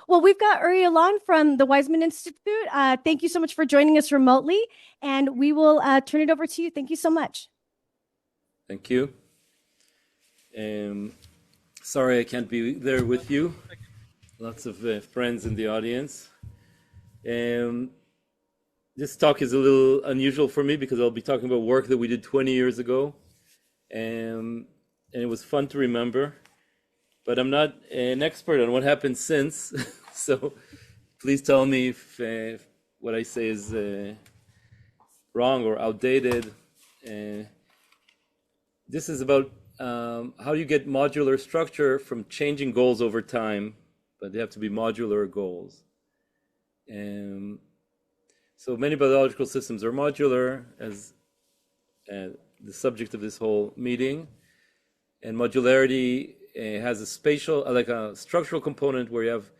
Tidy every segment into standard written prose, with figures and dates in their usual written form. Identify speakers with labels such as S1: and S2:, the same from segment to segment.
S1: Well, we've got Uri Alon from the Weizmann Institute. Thank you so much for joining us remotely, and we will turn it over to you. Thank you so much.
S2: Thank you. Sorry I can't be there with you. Lots of friends in the audience. This talk is a little unusual for me because I'll be talking about work that we did 20 years ago. And it was fun to remember. But I'm not an expert on what happened since. So please tell me if what I say is wrong or outdated. This is about how you get modular structure from changing goals over time, but they have to be modular goals. So many biological systems are modular, as the subject of this whole meeting. And modularity has a spatial, like a structural component where you have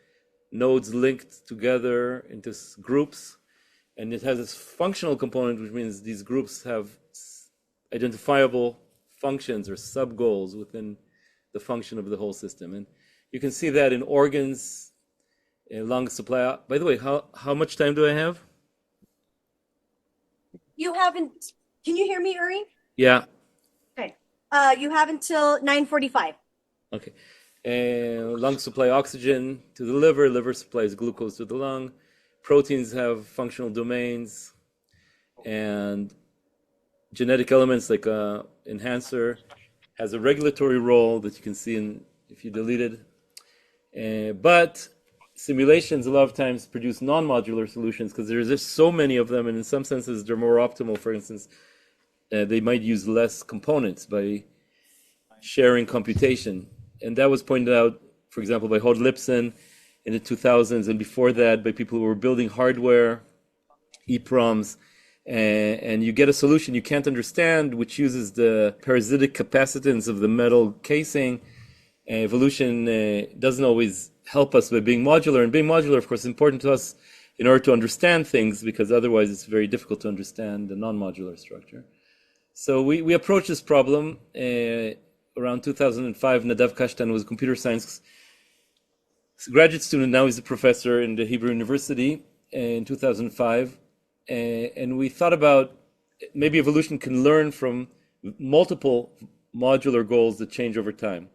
S2: nodes linked together into groups. And it has this functional component, which means these groups have identifiable functions or sub-goals within the function of the whole system. And you can see that in organs, lung supply. By the way, how much time do I have?
S1: You haven't, can you hear me, Uri?
S2: Yeah.
S1: Okay. You have until 9:45.
S2: Okay. Lung supply oxygen to the liver. Liver supplies glucose to the lung. Proteins have functional domains. And genetic elements like enhancer has a regulatory role that you can see if you delete it. But simulations a lot of times produce non-modular solutions because there's just so many of them, and in some senses they're more optimal. For instance, they might use less components by sharing computation. And that was pointed out, for example, by Hod Lipson in the 2000s, and before that by people who were building hardware, EPROMs, and you get a solution you can't understand, which uses the parasitic capacitance of the metal casing. Evolution doesn't always help us by being modular, and being modular, of course, is important to us in order to understand things, because otherwise it's very difficult to understand the non-modular structure. So we approached this problem around 2005. Nadav Kashtan was a computer science graduate student. Now he's a professor in the Hebrew University in 2005. And we thought about maybe evolution can learn from multiple modular goals that change over time.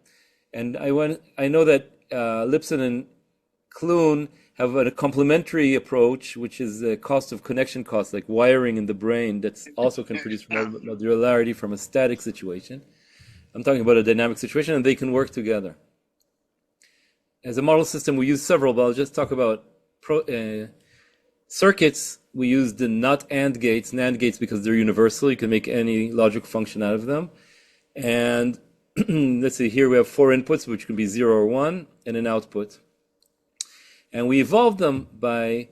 S2: And I know that Lipson and Kloon have a complementary approach, which is a cost of connection cost, like wiring in the brain, that also can produce modularity from a static situation. I'm talking about a dynamic situation, and they can work together. As a model system, we use several, but I'll just talk about circuits. We use the not AND gates, NAND gates, because they're universal. You can make any logical function out of them. And let's see, here we have 4 inputs, which can be 0 or 1, and an output. And we evolved them by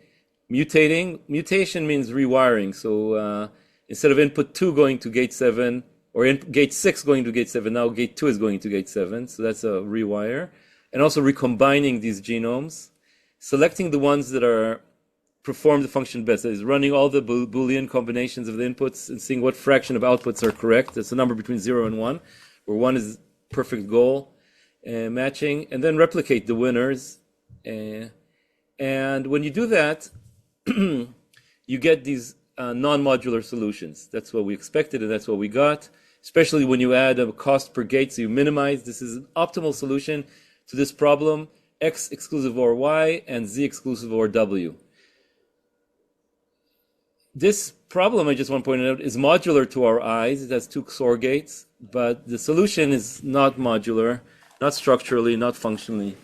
S2: mutating. Mutation means rewiring. So instead of input 2 going to gate 7, or gate 6 going to gate 7, now gate 2 is going to gate 7. So that's a rewire. And also recombining these genomes, selecting the ones that are perform the function best. That is, running all the Boolean combinations of the inputs and seeing what fraction of outputs are correct. That's a number between 0 and 1, where 1 is perfect goal matching, and then replicate the winners. And when you do that, you get these non-modular solutions. That's what we expected, and that's what we got, especially when you add a cost per gate, so you minimize. This is an optimal solution to this problem: X exclusive or Y and Z exclusive or W. This problem, I just want to point out, is modular to our eyes. It has 2 XOR gates, but the solution is not modular, not structurally, not functionally.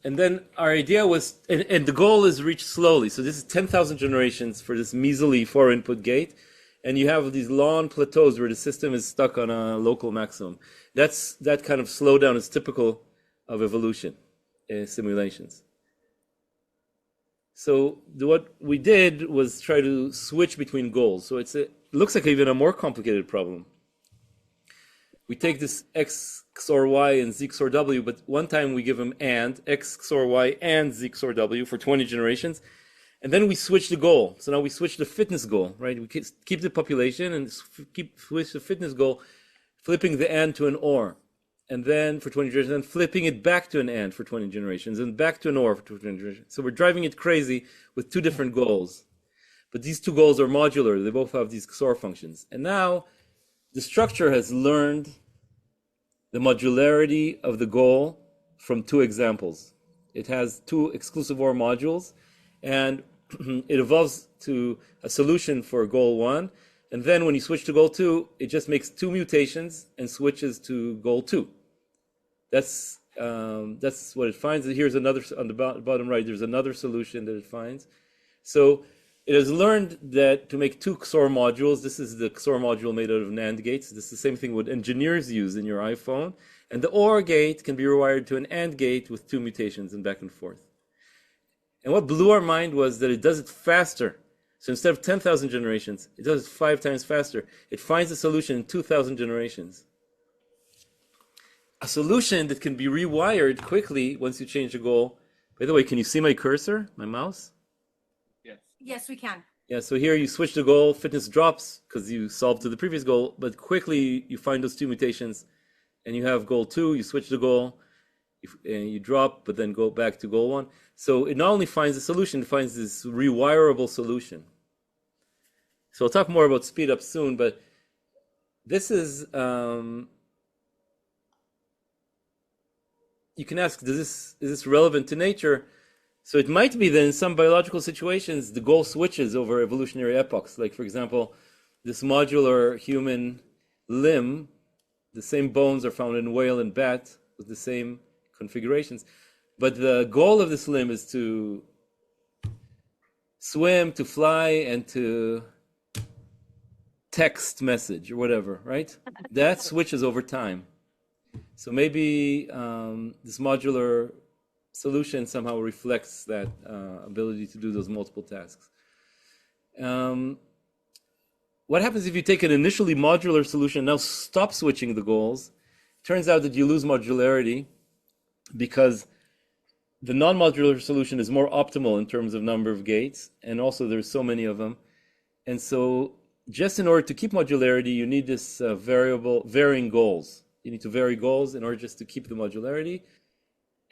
S2: And then our idea was, and the goal is reached slowly. So this is 10,000 generations for this measly 4-input gate. And you have these long plateaus where the system is stuck on a local maximum. That kind of slowdown is typical of evolution simulations. So what we did was try to switch between goals. So it looks like even a more complicated problem. We take this X XOR Y and Z XOR W, but one time we give them AND, X XOR Y and Z XOR W for 20 generations. And then we switch the goal. So now we switch the fitness goal, right? We keep the population and switch the fitness goal flipping the and to an or, and then for 20 generations, and flipping it back to an and for 20 generations, and back to an or for 20 generations. So we're driving it crazy with two different goals. But these two goals are modular. They both have these XOR functions. And now the structure has learned the modularity of the goal from two examples. It has two exclusive OR modules, and it evolves to a solution for goal 1. And then when you switch to goal 2, it just makes two mutations and switches to goal 2. That's what it finds. And here's another, on the bottom right, there's another solution that it finds. So it has learned that to make two XOR modules, this is the XOR module made out of NAND gates. This is the same thing what engineers use in your iPhone. And the OR gate can be rewired to an AND gate with two mutations and back and forth. And what blew our mind was that it does it faster. So instead of 10,000 generations, it does it 5 times faster. It finds a solution in 2,000 generations. A solution that can be rewired quickly once you change the goal. By the way, can you see my cursor, my mouse?
S1: Yes, we can.
S2: Yeah, so here you switch the goal, fitness drops because you solved to the previous goal, but quickly you find those two mutations and you have goal 2, you switch the goal, you drop, but then go back to goal 1. So it not only finds a solution, it finds this rewirable solution. So I'll talk more about speed up soon, but this is, you can ask, is this relevant to nature? So it might be that in some biological situations, the goal switches over evolutionary epochs. Like, for example, this modular human limb, the same bones are found in whale and bat with the same configurations. But the goal of this limb is to swim, to fly, and to text message or whatever, right? That switches over time. So maybe this modular solution somehow reflects that ability to do those multiple tasks. What happens if you take an initially modular solution and now stop switching the goals? Turns out that you lose modularity because the non-modular solution is more optimal in terms of number of gates, and also there's so many of them. And so just in order to keep modularity, you need this varying goals. You need to vary goals in order just to keep the modularity.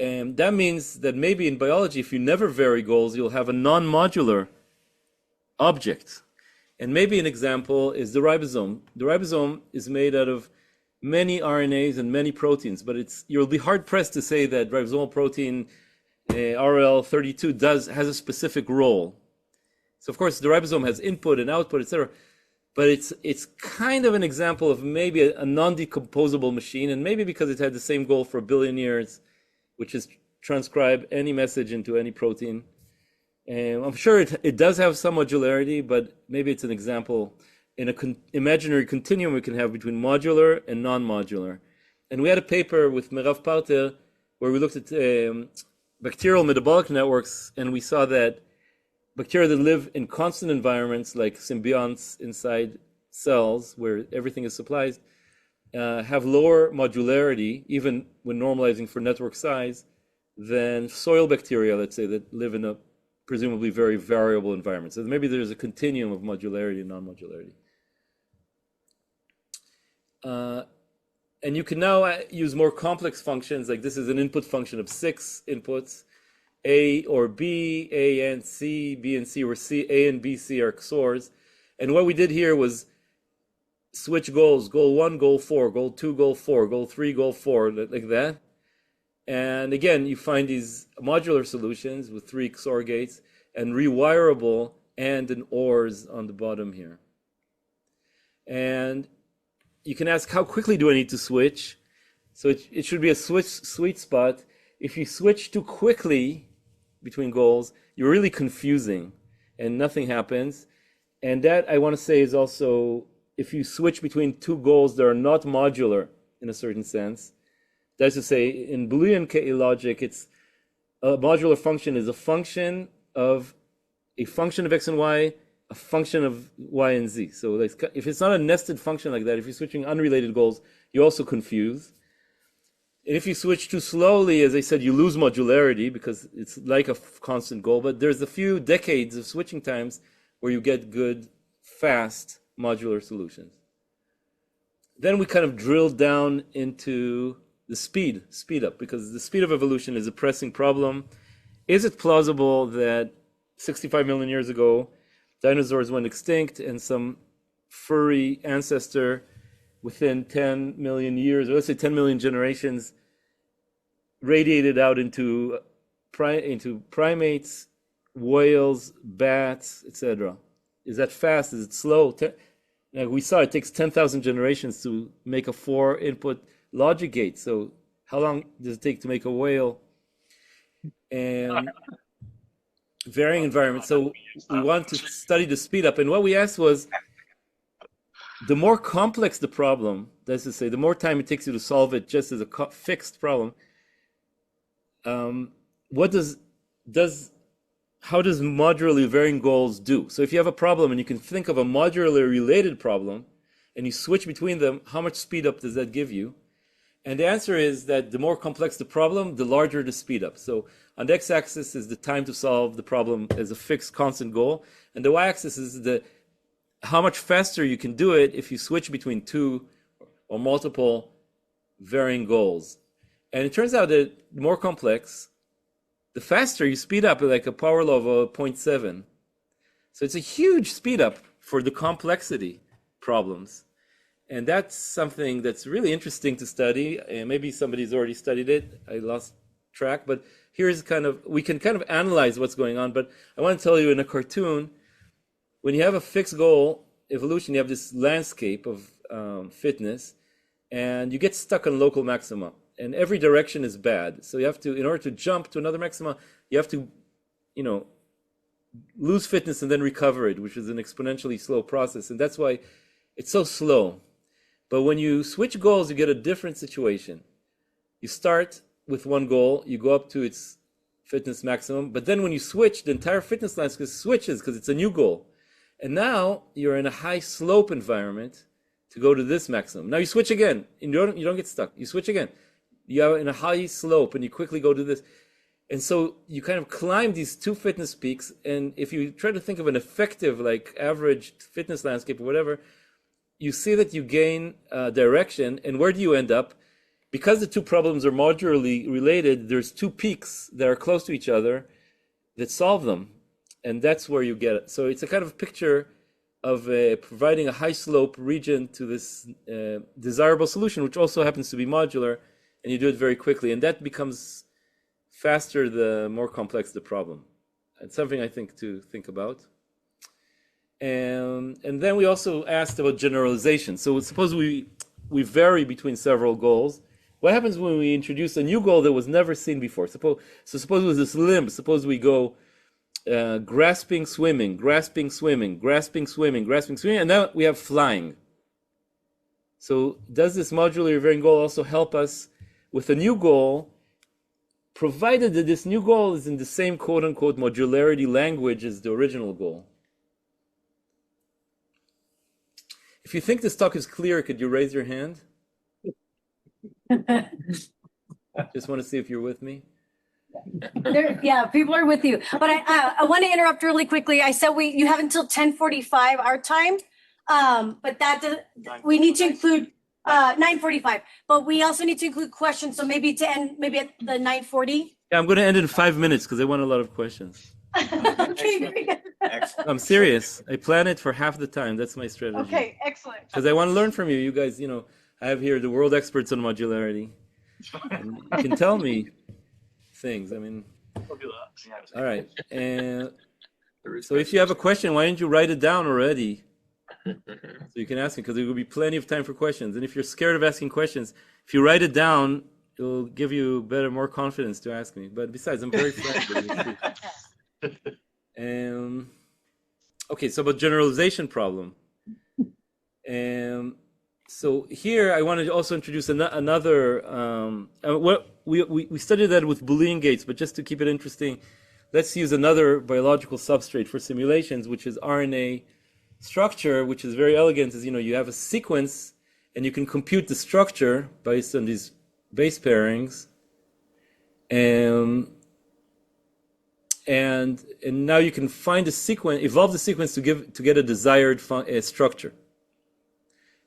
S2: And that means that maybe in biology, if you never vary goals, you'll have a non-modular object. And maybe an example is the ribosome. The ribosome is made out of many RNAs and many proteins, but you'll be hard-pressed to say that ribosomal protein RL32 has a specific role. So, of course, the ribosome has input and output, etc. But it's kind of an example of maybe a non-decomposable machine, and maybe because it had the same goal for 1 billion years, which is transcribe any message into any protein. And I'm sure it does have some modularity, but maybe it's an example in an imaginary continuum we can have between modular and non-modular. And we had a paper with Merav Parter where we looked at bacterial metabolic networks, and we saw that bacteria that live in constant environments like symbionts inside cells where everything is supplied have lower modularity, even when normalizing for network size, than soil bacteria, let's say, that live in a presumably very variable environment. So maybe there's a continuum of modularity and non-modularity. And you can now use more complex functions, like this is an input function of 6 inputs, A or B, A and C, B and C, or C, A and B, C are XORs. And what we did here was switch goals, goal 1, goal 4, goal 2, goal 4, goal 3, goal 4, like that. And again, you find these modular solutions with 3 XOR gates and rewirable and ORs on the bottom here. And you can ask, how quickly do I need to switch? So it should be a sweet spot. If you switch too quickly between goals, you're really confusing and nothing happens. And that, I want to say, is also if you switch between two goals that are not modular in a certain sense. That is to say, in Boolean logic, it's a modular function is a function of x and y, a function of y and z. So if it's not a nested function like that, if you're switching unrelated goals, you also confuse. And if you switch too slowly, as I said, you lose modularity because it's like a constant goal. But there's a few decades of switching times where you get good, fast modular solutions. then we kind of drilled down into the speed up, because the speed of evolution is a pressing problem. Is it plausible that 65 million years ago, dinosaurs went extinct and some furry ancestor within 10 million years, or let's say 10 million generations, radiated out into primates, whales, bats, etc.? Is that fast? Is it slow? Like we saw, it takes 10,000 generations to make a 4-input logic gate. So how long does it take to make a whale? And varying environments. So we want to study the speed up. And what we asked was, the more complex the problem, that's to say, the more time it takes you to solve it just as a fixed problem, how does modularly varying goals do? So if you have a problem and you can think of a modularly related problem and you switch between them, how much speed up does that give you? And the answer is that the more complex the problem, the larger the speed up. So on the x-axis is the time to solve the problem as a fixed constant goal, and the y-axis is how much faster you can do it if you switch between two or multiple varying goals. And it turns out that the more complex, the faster you speed up, like a power law of 0.7. So it's a huge speed up for the complexity problems. And that's something that's really interesting to study. And maybe somebody's already studied it. I lost track. But here's we can kind of analyze what's going on. But I want to tell you in a cartoon, when you have a fixed goal, evolution, you have this landscape of fitness, and you get stuck on local maxima. And every direction is bad. So you have to, in order to jump to another maxima, you have to, lose fitness and then recover it, which is an exponentially slow process. And that's why it's so slow. But when you switch goals, you get a different situation. You start with one goal, you go up to its fitness maximum, but then when you switch, the entire fitness landscape switches because it's a new goal. And now you're in a high slope environment to go to this maximum. Now you switch again, and you don't get stuck. You switch again. You're in a high slope and you quickly go to this. And so you kind of climb these two fitness peaks. And if you try to think of an effective, like average fitness landscape or whatever, you see that you gain direction. And where do you end up? Because the two problems are modularly related, there's two peaks that are close to each other that solve them. And that's where you get it. So it's a kind of picture of providing a high slope region to this desirable solution, which also happens to be modular. And you do it very quickly, and that becomes faster the more complex the problem. It's something I think to think about. And then we also asked about generalization. So suppose we vary between several goals. What happens when we introduce a new goal that was never seen before? Suppose it was this limb. Suppose we go grasping, swimming, grasping, swimming, grasping, swimming, grasping, swimming, and now we have flying. So does this modular varying goal also help us with a new goal, provided that this new goal is in the same quote-unquote modularity language as the original goal? If you think this talk is clear, could you raise your hand? Just want to see if you're with me.
S3: Yeah, people are with you. But I want to interrupt really quickly. I said you have until 10:45 our time, but we need to include 9:45. But we also need to include questions. So maybe to end maybe at the 9:40.
S2: Yeah, I'm going to end in 5 minutes because I want a lot of questions.
S3: Okay, very good.
S4: Excellent.
S2: I'm serious. I plan it for half the time. That's my strategy.
S3: Okay, excellent.
S2: Because I want to learn from you. You guys, I have here the world experts on modularity. And you can tell me things. I mean, all right. And so if you have a question, why don't you write it down already? So you can ask me, because there will be plenty of time for questions. And if you're scared of asking questions, if you write it down, it'll give you more confidence to ask me. But besides, I'm very friendly. Okay, so about generalization problem. So here I want to also introduce another. We studied that with Boolean gates, but just to keep it interesting, let's use another biological substrate for simulations, which is RNA structure, which is very elegant. Is you have a sequence, and you can compute the structure based on these base pairings, and now you can find a sequence, evolve the sequence to get a desired structure.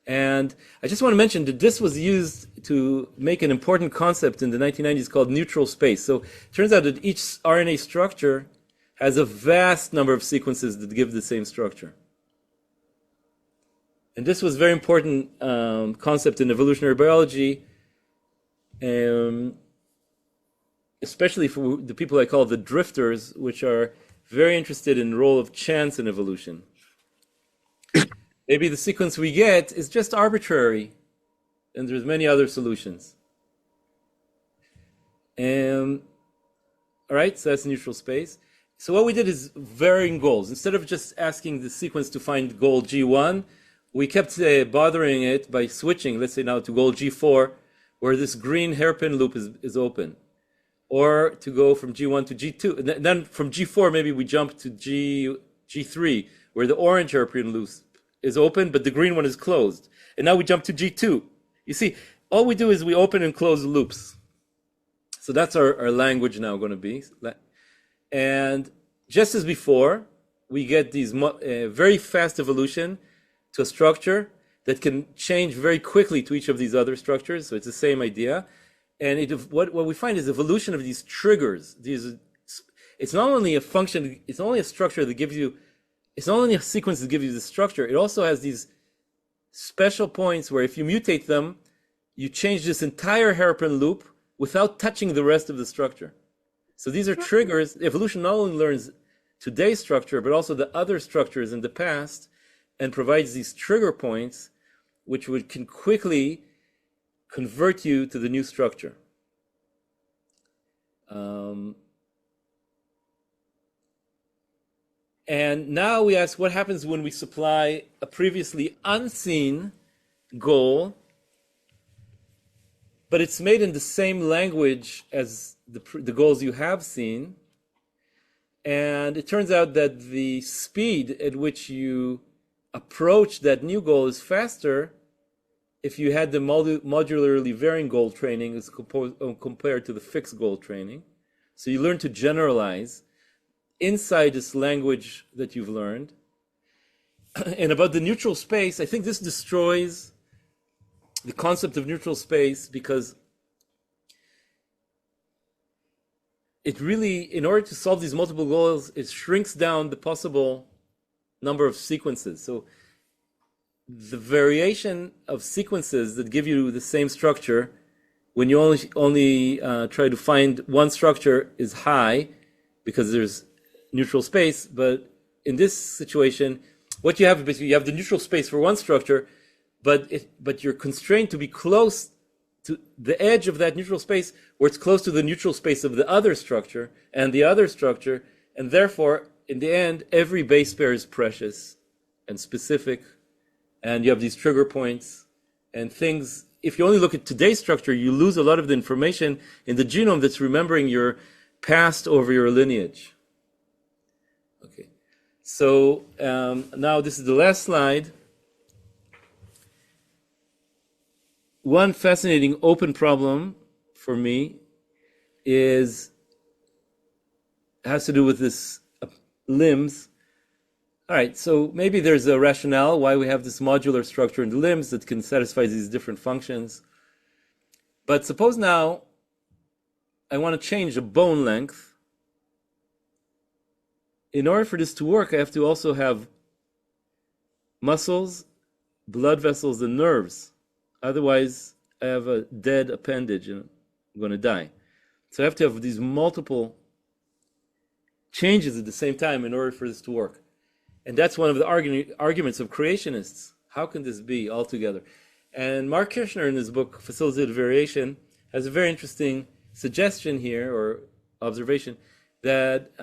S2: And I just want to mention that this was used to make an important concept in the 1990s called neutral space. So it turns out that each RNA structure has a vast number of sequences that give the same structure. And this was a very important concept in evolutionary biology, especially for the people I call the drifters, which are very interested in the role of chance in evolution. Maybe the sequence we get is just arbitrary, and there's many other solutions. All right, so that's neutral space. So what we did is varying goals. Instead of just asking the sequence to find goal G1, we kept bothering it by switching, let's say now to goal G4, where this green hairpin loop is open. Or to go from G1 to G2. And then from G4, maybe we jump to G3, where the orange hairpin loop is open, but the green one is closed. And now we jump to G2. You see, all we do is we open and close loops. So that's our language now going to be. And just as before, we get these very fast evolution to a structure that can change very quickly to each of these other structures. So it's the same idea. And what we find is evolution of these triggers. It's not only a function, it's not only a structure that gives you, it's not only a sequence that gives you the structure, it also has these special points where if you mutate them, you change this entire hairpin loop without touching the rest of the structure. So these are triggers. Evolution not only learns today's structure, but also the other structures in the past, and provides these trigger points, which can quickly convert you to the new structure. And now we ask, what happens when we supply a previously unseen goal, but it's made in the same language as the goals you have seen? And it turns out that the speed at which you approach that new goal is faster if you had the modularly varying goal training as compared to the fixed goal training. So you learn to generalize inside this language that you've learned. And about the neutral space, I think this destroys the concept of neutral space, because it really, in order to solve these multiple goals, it shrinks down the possible number of sequences. So the variation of sequences that give you the same structure, when you only try to find one structure, is high because there's neutral space. But in this situation, what you have is basically you have the neutral space for one structure, but you're constrained to be close to the edge of that neutral space, where it's close to the neutral space of the other structure and the other structure, and therefore, in the end, every base pair is precious and specific, and you have these trigger points and things. If you only look at today's structure, you lose a lot of the information in the genome that's remembering your past over your lineage. Okay, so now this is the last slide. One fascinating open problem for me has to do with this limbs. All right, so maybe there's a rationale why we have this modular structure in the limbs that can satisfy these different functions. But suppose now I want to change a bone length. In order for this to work, I have to also have muscles, blood vessels, and nerves. Otherwise, I have a dead appendage and I'm going to die. So I have to have these multiple changes at the same time in order for this to work. And that's one of the arguments of creationists. How can this be altogether? And Mark Kirshner, in his book, Facilitated Variation, has a very interesting suggestion here, or observation, that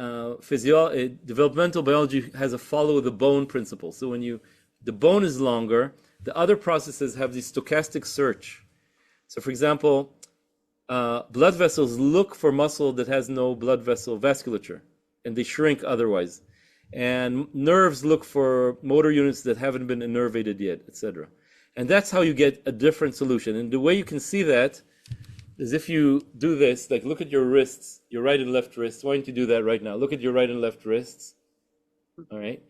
S2: developmental biology has a follow the bone principle. So when the bone is longer, the other processes have the stochastic search. So for example, blood vessels look for muscle that has no blood vessel vasculature, and they shrink otherwise. And nerves look for motor units that haven't been innervated yet, etc. And that's how you get a different solution. And the way you can see that is if you do this, like look at your wrists, your right and left wrists. Why don't you do that right now? Look at your right and left wrists. All right.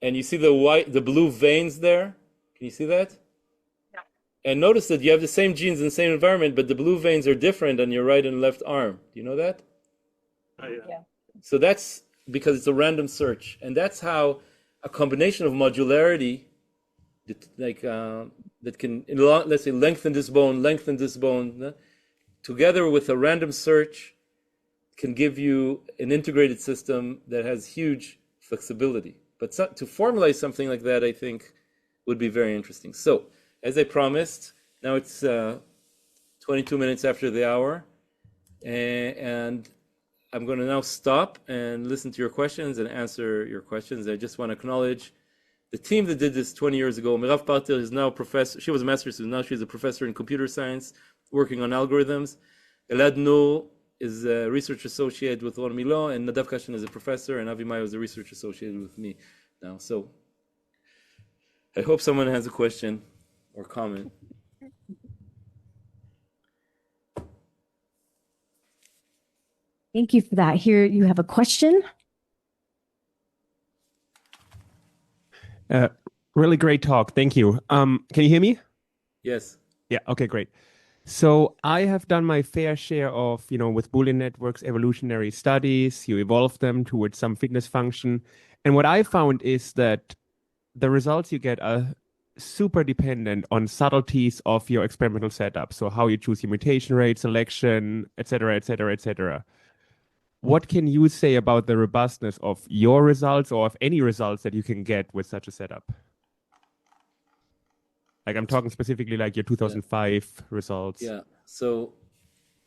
S2: And you see the blue veins there? Can you see that? And notice that you have the same genes in the same environment, but the blue veins are different on your right and left arm. Do you know that?
S4: Oh, yeah.
S2: So that's because it's a random search. And that's how a combination of modularity, that can, let's say, lengthen this bone, together with a random search, can give you an integrated system that has huge flexibility. But to formalize something like that, I think, would be very interesting. So, as I promised, now it's 22 minutes after the hour, and I'm going to now stop and listen to your questions and answer your questions. I just want to acknowledge the team that did this 20 years ago. Mirav Parter is now a professor. She was a master's student. Now she's a professor in computer science, working on algorithms. Elad Noor is a research associate with Ron Milot, and Nadav Kashan is a professor, and Avi Mayo is a research associate with me now. So I hope someone has a question or comment.
S1: Thank you for that. Here you have a question.
S5: Really great talk. Thank you. Can you hear me?
S2: Yes.
S5: Yeah. Okay, great. So I have done my fair share of, with Boolean networks, evolutionary studies. You evolve them towards some fitness function. And what I found is that the results you get are super dependent on subtleties of your experimental setup. So how you choose your mutation rate, selection, et cetera, et cetera, et cetera. What can you say about the robustness of your results or of any results that you can get with such a setup? Like I'm talking specifically like your 2005 results.
S2: Yeah. So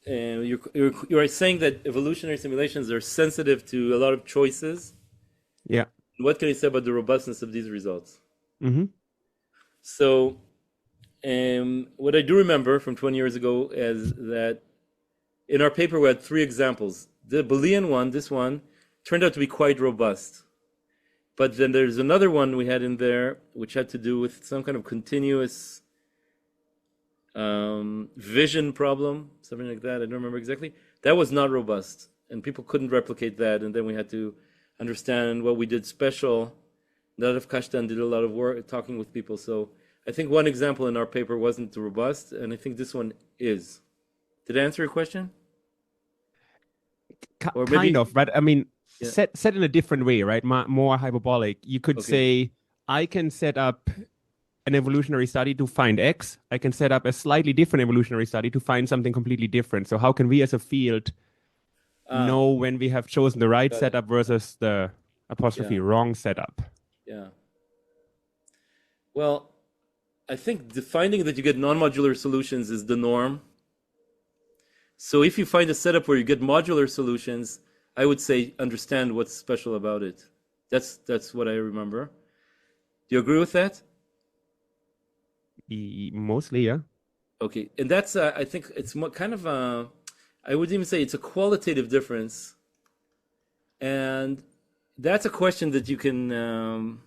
S2: you're saying that evolutionary simulations are sensitive to a lot of choices.
S5: Yeah.
S2: What can you say about the robustness of these results?
S5: Mm-hmm.
S2: So what I do remember from 20 years ago is that in our paper we had 3 examples. The Boolean one, this one, turned out to be quite robust. But then there's another one we had in there which had to do with some kind of continuous vision problem, something like that. I don't remember exactly. That was not robust, and people couldn't replicate that. And then we had to understand what we did special. Nadav Kashtan did a lot of work talking with people. So I think one example in our paper wasn't robust, and I think this one is. Did I answer your question? Or maybe,
S5: kind of, but I mean,
S2: Yeah.
S5: set in a different way, right? More hyperbolic. You could say, I can set up an evolutionary study to find X. I can set up a slightly different evolutionary study to find something completely different. So how can we as a field know when we have chosen the right setup versus the apostrophe wrong setup?
S2: Yeah. Well, I think the finding that you get non-modular solutions is the norm. So if you find a setup where you get modular solutions, I would say understand what's special about it. That's what I remember. Do you agree with that?
S5: Mostly, yeah.
S2: Okay, and that's I think it's kind of I would even say it's a qualitative difference, and that's a question that you can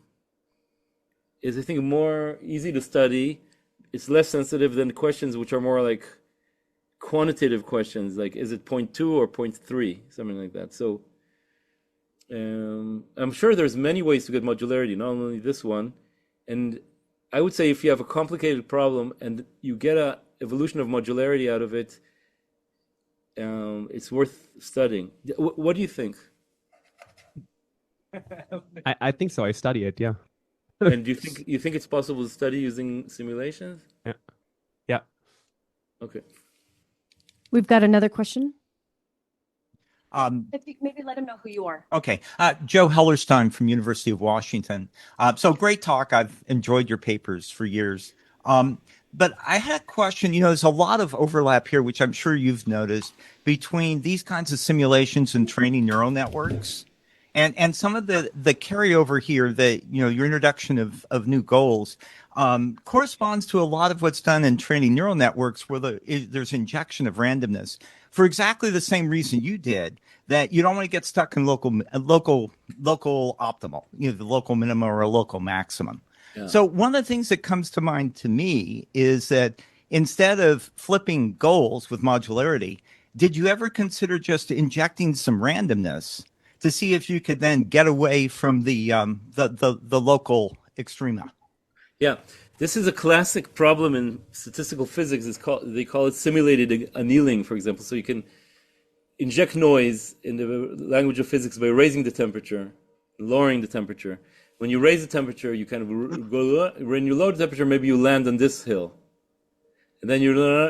S2: is I think more easy to study. It's less sensitive than questions which are more like quantitative questions, like is it 0.2 or 0.3, something like that. So I'm sure there's many ways to get modularity, not only this one. And I would say if you have a complicated problem and you get a evolution of modularity out of it, it's worth studying. What do you think?
S5: I think so. I study it, yeah.
S2: And do you think it's possible to study using simulations?
S5: Yeah. Yeah.
S2: Okay.
S1: We've got another question.
S3: If you maybe let him know who you are.
S6: Okay. Joe Hellerstein from University of Washington. So great talk. I've enjoyed your papers for years. But I had a question. There's a lot of overlap here, which I'm sure you've noticed, between these kinds of simulations and training neural networks. And some of the carryover here, your introduction of new goals, corresponds to a lot of what's done in training neural networks where there's injection of randomness for exactly the same reason you did, that you don't want to get stuck in local optimal, the local minimum or a local maximum. Yeah. So one of the things that comes to mind to me is that instead of flipping goals with modularity, did you ever consider just injecting some randomness to see if you could then get away from the local extrema?
S2: Yeah, This is a classic problem in statistical physics. They call it simulated annealing, for example. So you can inject noise in the language of physics by raising the temperature, lowering the temperature. When you raise the temperature, you kind of go, when you lower the temperature, maybe you land on this hill. And then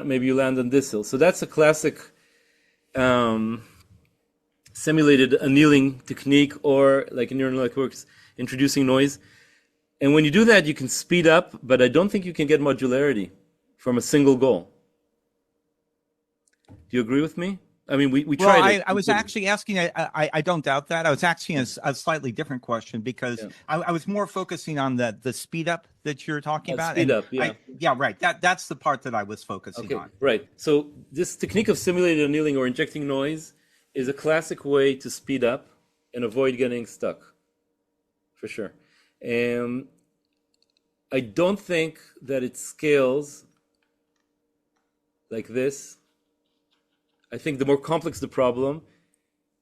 S2: maybe you land on this hill. So that's a classic simulated annealing technique, or like in neural networks, introducing noise. And when you do that, you can speed up, but I don't think you can get modularity from a single goal. Do you agree with me? I mean, we tried it.
S6: I was actually asking, I don't doubt that. I was asking a slightly different question because I was more focusing on the speed up that you're talking about.
S2: Speed up, yeah.
S6: Right. That's the part that I was focusing on.
S2: Right. So this technique of simulated annealing or injecting noise is a classic way to speed up and avoid getting stuck, for sure. I don't think that it scales like this. I think the more complex the problem,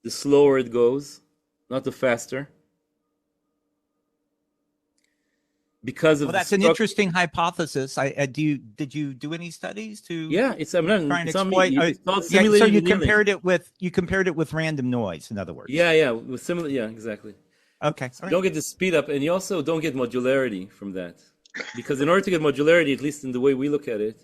S2: the slower it goes, not the faster. Because of
S6: that's an interesting hypothesis. Did you do any studies to?
S2: Yeah, it's I'm not
S6: try and
S2: it's not
S6: exploit.
S2: me. It's called simulated
S6: So you
S2: annealing.
S6: compared it with random noise. In other words.
S2: Yeah, with similar. Yeah, exactly.
S6: Okay.
S2: So you don't get the speed up, and you also don't get modularity from that, because in order to get modularity, at least in the way we look at it,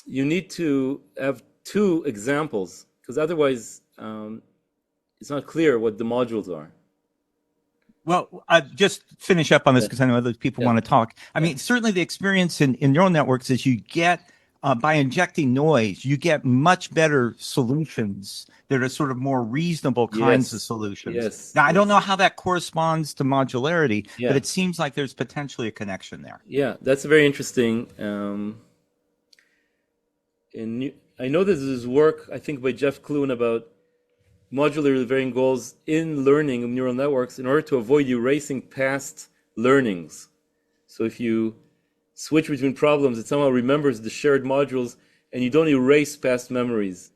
S2: you need to have two examples, because otherwise it's not clear what the modules are.
S6: Well, just finish up on this because I know other people want to talk. I mean, certainly the experience in neural networks is you get, by injecting noise, you get much better solutions that are sort of more reasonable kinds of solutions. Now, I don't know how that corresponds to modularity, but it seems like there's potentially a connection there.
S2: Yeah, that's very interesting. I know there's this work, I think, by Jeff Clune about modular varying goals in learning of neural networks in order to avoid erasing past learnings. So if you switch between problems, it somehow remembers the shared modules and you don't erase past memories.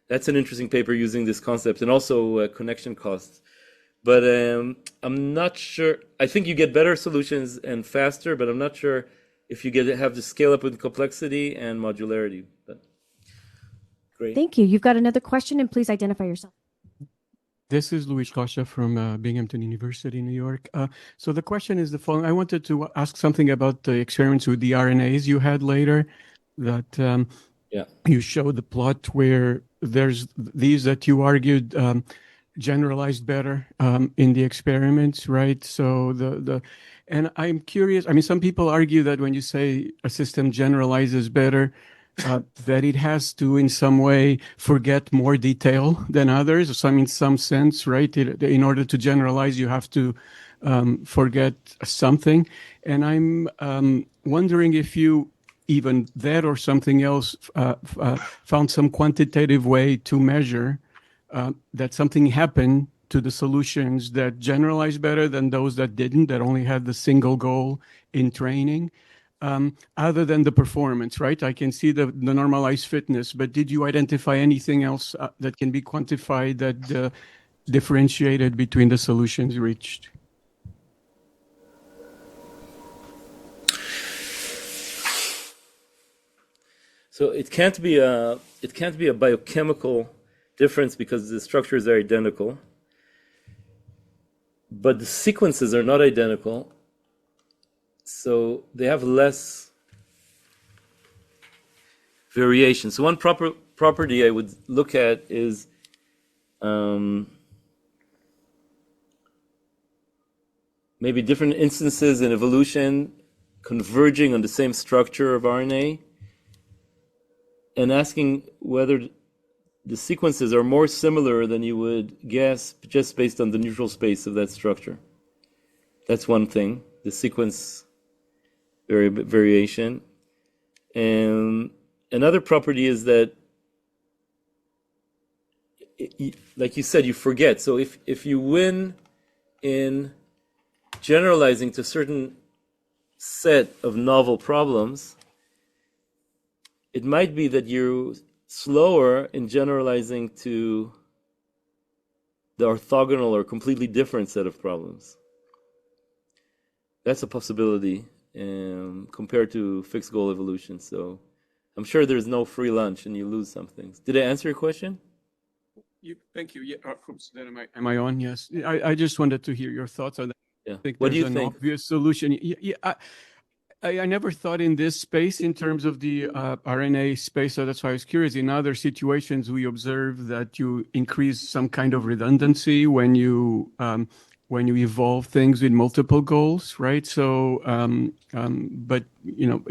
S2: That's an interesting paper using this concept, and also connection costs. But I'm not sure. I think you get better solutions and faster, but I'm not sure if you have to scale up with complexity and modularity. But great.
S1: Thank you. You've got another question, and please identify yourself.
S4: This is Luis Costa from Binghamton University, New York. So the question is the following. I wanted to ask something about the experiments with the RNAs you had later, that you showed the plot where there's these that you argued generalized better in the experiments, right? So and I'm curious, I mean, some people argue that when you say a system generalizes better, that it has to, in some way, forget more detail than others. So, I mean, in some sense, right? In order to generalize, you have to forget something. And I'm wondering if you, even that or something else, found some quantitative way to measure that something happened to the solutions that generalized better than those that didn't, that only had the single goal in training. Other than the performance, right? I can see the normalized fitness, but did you identify anything else that can be quantified that differentiated between the solutions reached?
S2: So it can't be a biochemical difference because the structures are identical, but the sequences are not identical. So they have less variation. So one property I would look at is maybe different instances in evolution converging on the same structure of RNA, and asking whether the sequences are more similar than you would guess just based on the neutral space of that structure. That's one thing, the sequence variation. And another property is that, like you said, you forget. So if you win in generalizing to a certain set of novel problems, it might be that you're slower in generalizing to the orthogonal or completely different set of problems. That's a possibility. compared to fixed goal evolution. So I'm sure there's no free lunch and you lose some things. Did I answer your question?
S4: Thank you. Yeah. Oops, then am I on? Yes. I just wanted to hear your thoughts on that.
S2: Yeah.
S4: I think
S2: What do
S4: there's
S2: you
S4: an
S2: think?
S4: obvious solution. I never thought in this space in terms of the RNA space, so that's why I was curious. In other situations, we observe that you increase some kind of redundancy when you evolve things with multiple goals, right? So, but you know,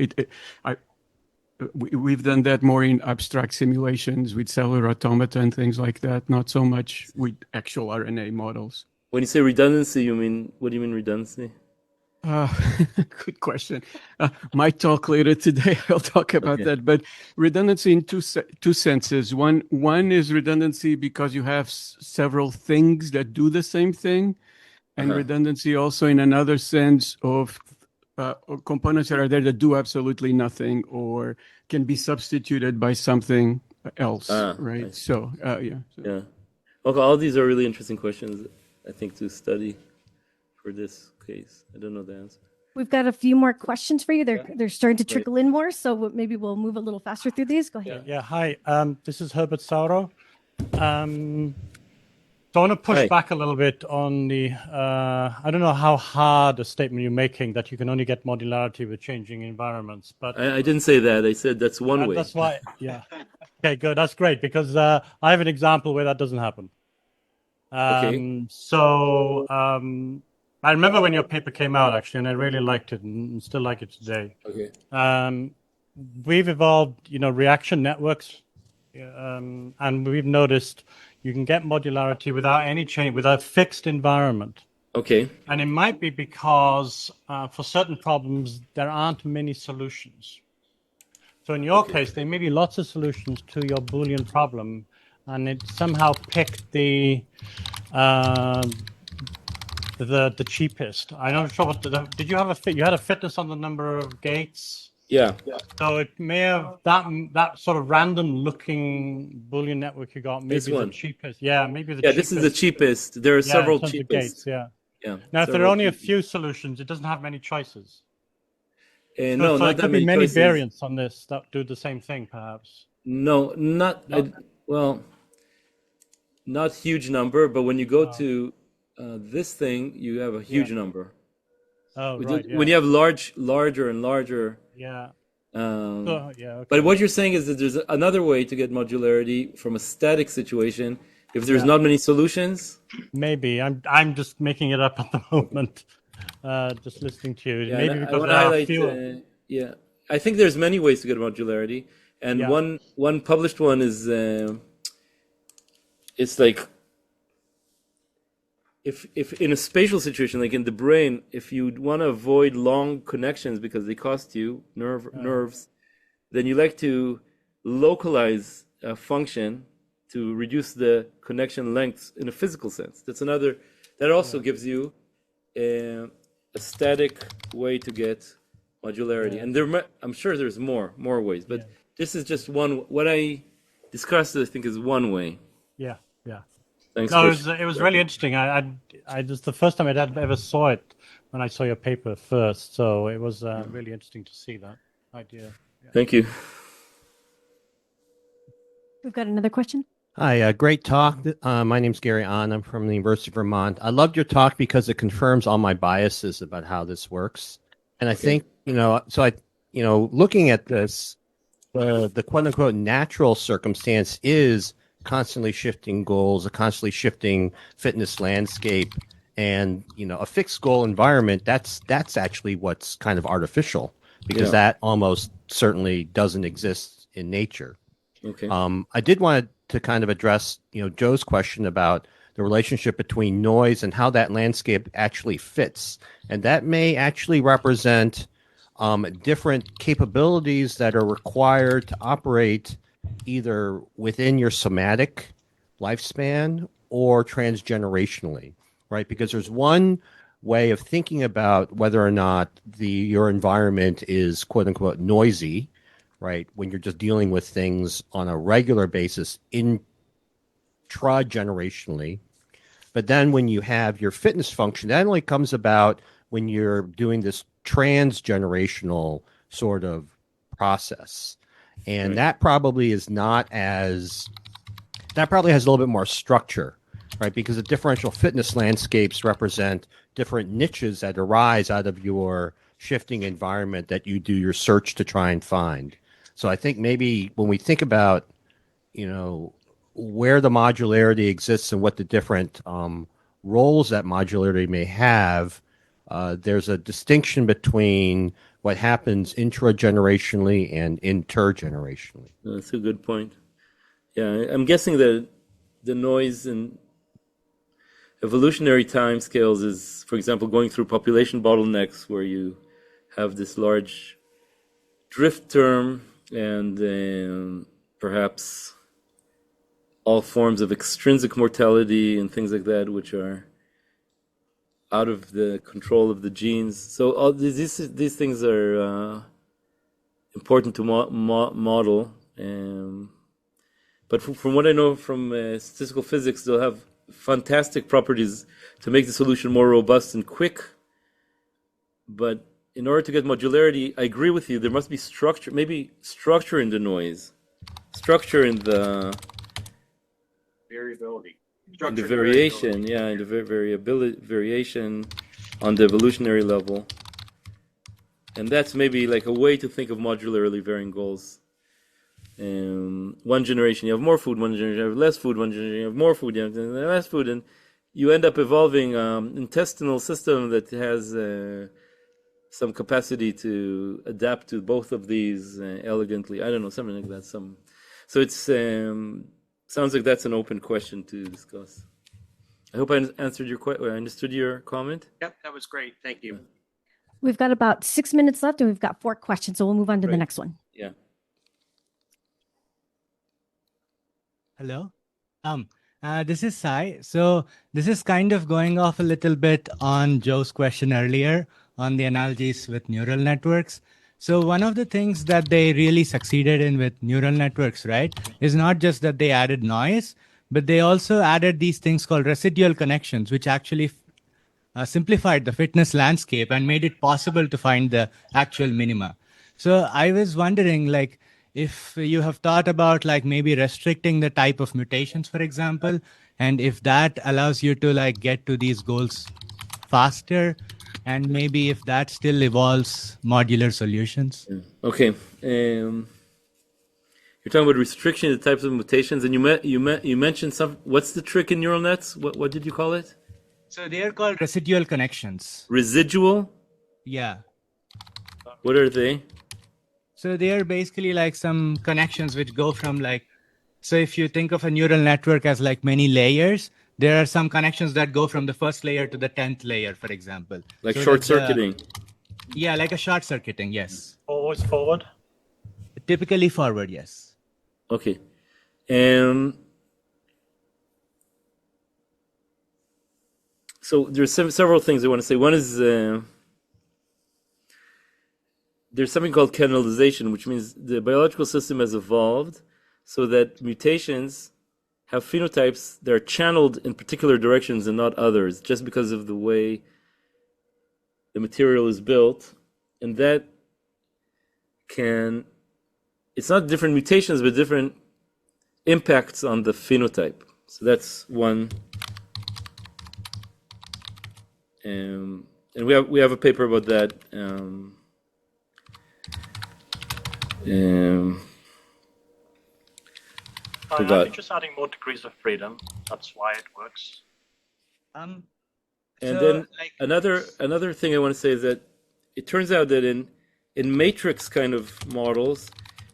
S4: we've done that more in abstract simulations with cellular automata and things like that, not so much with actual RNA models.
S2: When you say redundancy, what do you mean redundancy?
S4: Good question. My talk later today, I'll talk about that. But redundancy in two senses. One is redundancy because you have several things that do the same thing, and redundancy also in another sense of components that are there that do absolutely nothing or can be substituted by something else, right? So, yeah.
S2: Yeah. Okay, all these are really interesting questions, I think, to study for this case. I don't know the answer.
S1: We've got a few more questions for you. They're starting to trickle in more, so maybe we'll move a little faster through these. Go ahead.
S7: Yeah, hi. This is Herbert Sauro. So I want to push back a little bit on the, I don't know how hard a statement you're making that you can only get modularity with changing environments, but
S2: I didn't say that. I said that's one way.
S7: That's why, yeah. Okay, good. That's great because I have an example where that doesn't happen. So I remember when your paper came out actually, and I really liked it and still like it today.
S2: Okay.
S7: We've evolved, reaction networks, and we've noticed you can get modularity without any change, without fixed environment.
S2: Okay.
S7: And it might be because for certain problems, there aren't many solutions. So in your case, there may be lots of solutions to your Boolean problem, and it somehow picked the cheapest. I'm not sure what did you have you had a fitness on the number of gates?
S2: Yeah.
S7: So it may have that sort of random looking Boolean network you got. Maybe the cheapest. Yeah, maybe the cheapest.
S2: This is the cheapest. There are several cheapest.
S7: Gates, yeah. Now, if there are only a few solutions, it doesn't have many choices.
S2: No,
S7: so
S2: not
S7: it
S2: that
S7: could be
S2: many
S7: many
S2: choices.
S7: variants on this that do the same thing, perhaps.
S2: No, not huge number. But when you go to this thing, you have a huge number.
S7: Oh, right.
S2: When you have larger and larger.
S7: Yeah.
S2: Okay. But what you're saying is that there's another way to get modularity from a static situation if there's not many solutions.
S7: Maybe I'm just making it up at the moment. Just listening to you.
S2: Yeah,
S7: maybe because there are fewer.
S2: I think there's many ways to get modularity, and one published one is it's like if in a spatial situation, like in the brain, if you want to avoid long connections because they cost you nerves, then you like to localize a function to reduce the connection lengths in a physical sense. That's another. That also gives you a static way to get modularity, and I'm sure there's more ways, but this is just one. What I discussed, I think, is one way.
S7: Yeah.
S2: Thanks.
S7: No, it was really interesting. I just the first time I ever saw it when I saw your paper first, so it was really interesting to see that idea. Yeah.
S2: Thank you.
S1: We've got another question.
S8: Hi, great talk. My name's Gary Ahn. I'm from the University of Vermont. I loved your talk because it confirms all my biases about how this works. And I think, looking at this, the quote unquote natural circumstance is constantly shifting goals, a constantly shifting fitness landscape, and a fixed goal environment. That's actually what's kind of artificial, because that almost certainly doesn't exist in nature.
S2: Okay.
S8: I did want to kind of address Joe's question about the relationship between noise and how that landscape actually fits, and that may actually represent different capabilities that are required to operate either within your somatic lifespan or transgenerationally, right? Because there's one way of thinking about whether or not your environment is quote unquote noisy, right? When you're just dealing with things on a regular basis intra-generationally. But then when you have your fitness function, that only comes about when you're doing this transgenerational sort of process. And
S2: Right.
S8: that probably is not as, that probably has a little bit more structure, right? Because the differential fitness landscapes represent different niches that arise out of your shifting environment that you do your search to try and find. So I think maybe when we think about, where the modularity exists and what the different roles that modularity may have, there's a distinction between what happens intragenerationally and intergenerationally.
S2: That's a good point. Yeah, I'm guessing that the noise in evolutionary timescales is, for example, going through population bottlenecks where you have this large drift term and perhaps all forms of extrinsic mortality and things like that, which are out of the control of the genes. So all these things are important to model. But from what I know from statistical physics, they'll have fantastic properties to make the solution more robust and quick. But in order to get modularity, I agree with you, there must be structure, maybe structure in the noise, structure in the
S8: Variability.
S2: in the variation, in the variation on the evolutionary level. And that's maybe like a way to think of modularly varying goals. One generation you have more food, one generation you have less food, one generation you have more food, you have less food, and you end up evolving intestinal system that has some capacity to adapt to both of these elegantly. I don't know, something like that. So it's sounds like that's an open question to discuss. I hope I answered your question. I understood your comment.
S8: Yep, that was great. Thank you.
S1: We've got about 6 minutes left and we've got 4 questions. So we'll move on to the
S2: Great.
S1: next one.
S2: Yeah.
S9: Hello. This is Sai. So this is kind of going off a little bit on Joe's question earlier on the analogies with neural networks. So one of the things that they really succeeded in with neural networks, right, is not just that they added noise, but they also added these things called residual connections, which actually simplified the fitness landscape and made it possible to find the actual minima. So I was wondering, like, if you have thought about like maybe restricting the type of mutations, for example, and if that allows you to like get to these goals faster, and maybe if that still evolves modular solutions.
S2: Okay. You're talking about restriction of the types of mutations, and you mentioned some. What's the trick in neural nets? What did you call it?
S9: So they are called residual connections.
S2: Residual?
S9: Yeah.
S2: What are they?
S9: So they are basically like some connections which go from like, so if you think of a neural network as like many layers, there are some connections that go from the first layer to the 10th layer, for example.
S2: Like
S9: So
S2: short
S9: that,
S2: circuiting.
S9: Yeah, like a short circuiting, yes.
S7: Always forward.
S9: Typically forward, yes.
S2: Okay. So there's several things I want to say. One is there's something called canalization, which means the biological system has evolved so that mutations have phenotypes that are channeled in particular directions and not others, just because of the way the material is built. And that it's not different mutations, but different impacts on the phenotype. So that's one. And we have a paper about that.
S7: I think just adding more degrees of freedom. That's why it works.
S2: And
S9: So,
S2: then
S9: like-
S2: another thing I want to say is that it turns out that in matrix kind of models,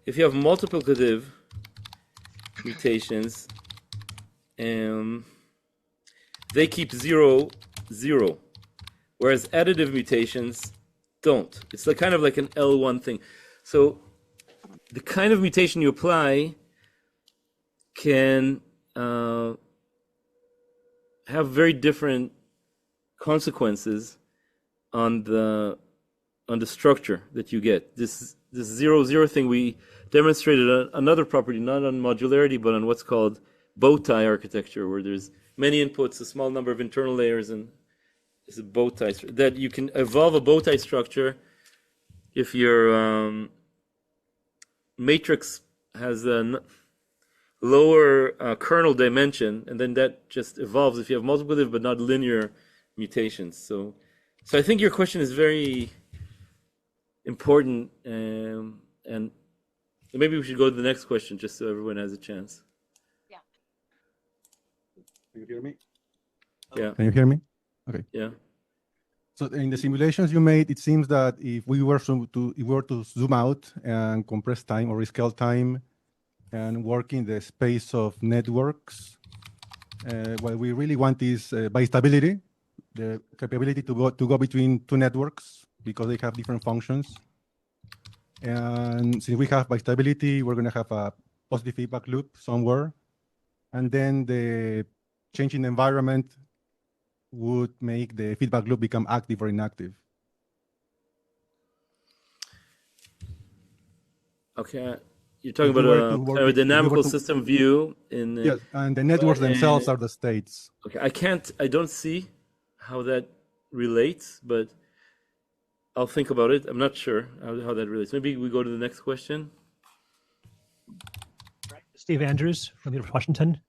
S2: if you have multiplicative mutations, they keep 0, 0, whereas additive mutations don't. It's like kind of like an L1 thing. So the kind of mutation you apply can have very different consequences on the structure that you get. This 0, 0 thing, we demonstrated another property, not on modularity, but on what's called bow tie architecture, where there's many inputs, a small number of internal layers, and is a bow tie, that you can evolve a bow tie structure if your matrix has a lower kernel dimension, and then that just evolves if you have multiplicative but not linear mutations. So I think your question is very important, and maybe we should go to the next question just so everyone has a chance.
S3: Yeah.
S10: Can you hear me?
S2: Yeah.
S10: Can you hear me? Okay.
S2: Yeah.
S10: So in the simulations you made, it seems that if we were to zoom out and compress time or rescale time and work in the space of networks, what we really want is bistability, the capability to go between two networks because they have different functions. And since we have bistability, we're going to have a positive feedback loop somewhere. And then the change in the environment would make the feedback loop become active or inactive.
S2: Okay. You're talking about a dynamical system view in
S10: yes, and the networks themselves are the states.
S2: Okay, I don't see how that relates, but I'll think about it. I'm not sure how that relates. Maybe we go to the next question.
S11: Steve Andrews from the University of Washington.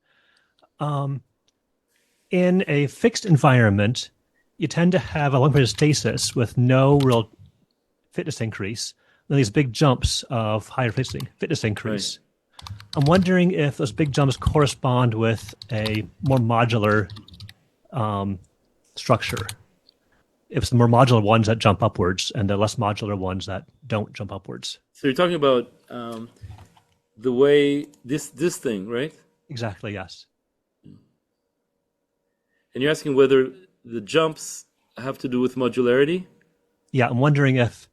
S11: In a fixed environment, you tend to have a long period of stasis with no real fitness increase. Then these big jumps of higher fitness increase. Right. I'm wondering if those big jumps correspond with a more modular structure. If it's the more modular ones that jump upwards and the less modular ones that don't jump upwards.
S2: So you're talking about the way this thing, right?
S11: Exactly, yes.
S2: And you're asking whether the jumps have to do with modularity?
S11: Yeah, I'm wondering if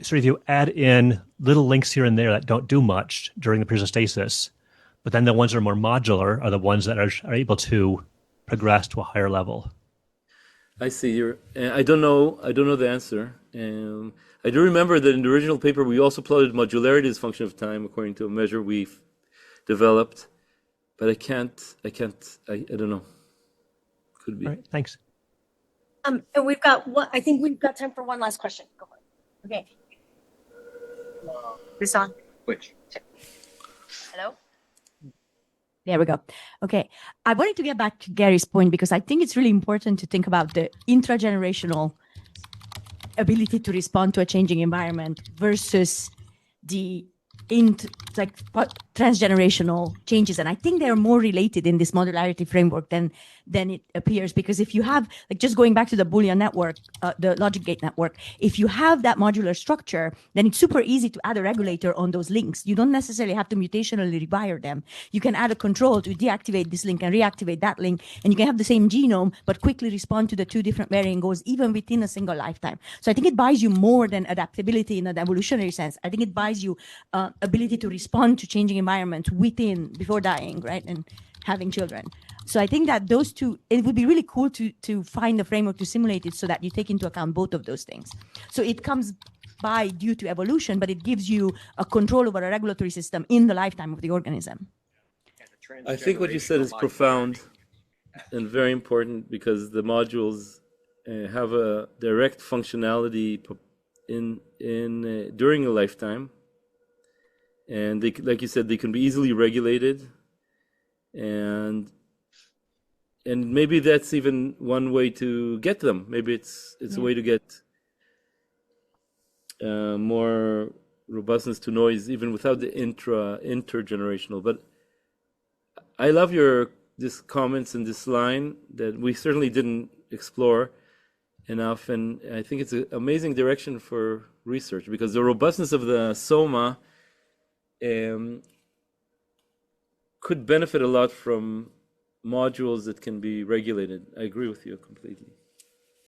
S11: sort of you add in little links here and there that don't do much during the period of stasis, but then the ones that are more modular are the ones that are able to progress to a higher level.
S2: I see. I don't know the answer. I do remember that in the original paper we also plotted modularity as a function of time according to a measure we've developed, but I don't know. Could be.
S11: All right, thanks.
S3: And I think we've got time for one last question. Go for it. Okay. This on?
S6: Which?
S3: Hello?
S1: There we go. Okay. I wanted to get back to Gary's point because I think it's really important to think about the intragenerational ability to respond to a changing environment versus the transgenerational changes. And I think they're more related in this modularity framework than it appears, because if you have, just going back to the Boolean network, the logic gate network, if you have that modular structure, then it's super easy to add a regulator on those links. You don't necessarily have to mutationally rewire them. You can add a control to deactivate this link and reactivate that link, and you can have the same genome, but quickly respond to the two different varying goals, even within a single lifetime. So I think it buys you more than adaptability in an evolutionary sense. I think it buys you ability to respond to changing environments before dying, right, and having children. So I think that those two, it would be really cool to find a framework to simulate it so that you take into account both of those things. So it comes by due to evolution, but it gives you a control over a regulatory system in the lifetime of the organism.
S2: I think what you said is profound and very important, because the modules have a direct functionality during a lifetime. And they, like you said, they can be easily regulated, and maybe that's even one way to get them. Maybe it's a way to get more robustness to noise, even without the intergenerational. But I love this comments and this line that we certainly didn't explore enough, and I think it's an amazing direction for research, because the robustness of the soma could benefit a lot from modules that can be regulated. I agree with you completely.